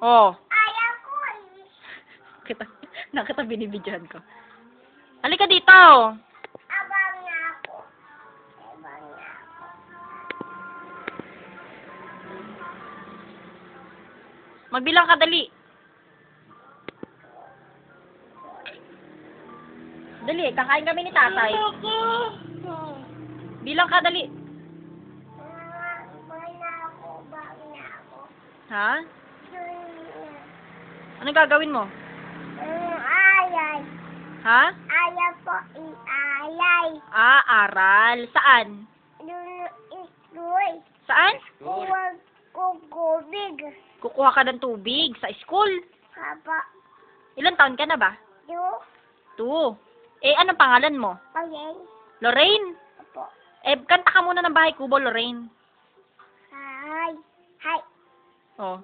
Oh. Ayaw ko eh. Nakita binibidyohan ko. Halika dito. Abang na ako. Abang na ako. Magbilang ka, dali. Dali, kakain kami ni tatay. Bilang ka, dali. Abang na ako. Abang na ako. Ha? Ano gagawin mo? Ayay. Ha? Ayaw po i-ayay. Aral. Saan? Iskoy. Saan? Huwag kukubig. Kukuha ka ng tubig sa school. Haba. Ilan taon ka na ba? Do. 2. Anong pangalan mo? Okay. Lorraine. Opo. Kanta ka muna ng Bahay Kubo, Lorraine. Hi. Hi. Oh.